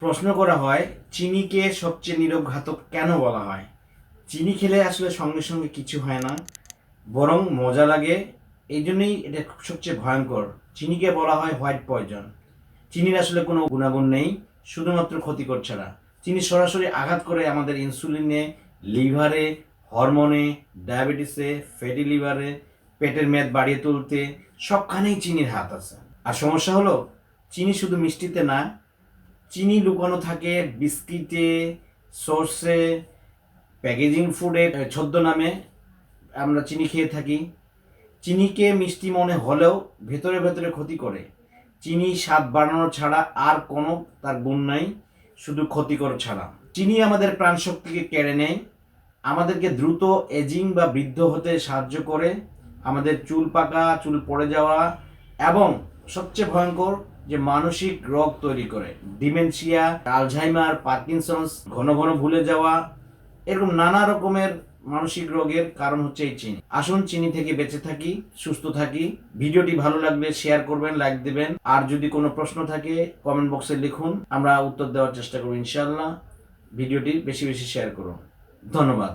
প্রশ্ন করা হয় চিনিকে সবচেয়ে নীরব ঘাতক কেন বলা হয়। চিনি খেলে আসলে সঙ্গে সঙ্গে কিছু হয় না, বরং মজা লাগে। এই জন্যই এটা সবচেয়ে ভয়ঙ্কর। চিনিকে বলা হয় হোয়াইট পয়জন। চিনির আসলে কোনো গুণাগুণ নেই, শুধুমাত্র ক্ষতিকর ছাড়া। চিনি সরাসরি আঘাত করে আমাদের ইনসুলিনে, লিভারে, হরমোনে, ডায়াবেটিসে, ফ্যাটি লিভারে, পেটের মেদ বাড়িয়ে তুলতে, সবখানেই চিনির হাত আছে। আর সমস্যা হলো চিনি শুধু মিষ্টিতে না, চিনি লুকানো থাকে বিস্কিটে, সসে, প্যাকেজিং ফুডে ছদ্মনামে আমরা চিনি খেয়ে থাকি। চিনিকে মিষ্টি মনে হলেও ভেতরে ভেতরে ক্ষতি করে। চিনি স্বাদ বাড়ানো ছাড়া আর কোনো তার গুণ নাই, শুধু ক্ষতিকর ছাড়া। চিনি আমাদের প্রাণশক্তিকে কেড়ে নেয়, আমাদেরকে দ্রুত এজিং বা বৃদ্ধ হতে সাহায্য করে, আমাদের চুল পাকা, চুল পড়ে যাওয়া এবং সবচেয়ে ভয়ঙ্কর যে মানসিক রোগ তৈরি করে, ডিমেনশিয়া, আলঝাইমার, পার্কিনসন্স, ঘন ঘন ভুলে যাওয়া, এরকম নানা রকমের মানসিক রোগের কারণ হচ্ছে এই চিনি। আসুন চিনি থেকে বেঁচে থাকি, সুস্থ থাকি। ভিডিওটি ভালো লাগলে শেয়ার করবেন, লাইক দিবেন। আর যদি কোনো প্রশ্ন থাকে কমেন্ট বক্সে লিখুন, আমরা উত্তর দেওয়ার চেষ্টা করব ইনশাআল্লাহ। ভিডিওটি বেশি বেশি শেয়ার করুন। ধন্যবাদ।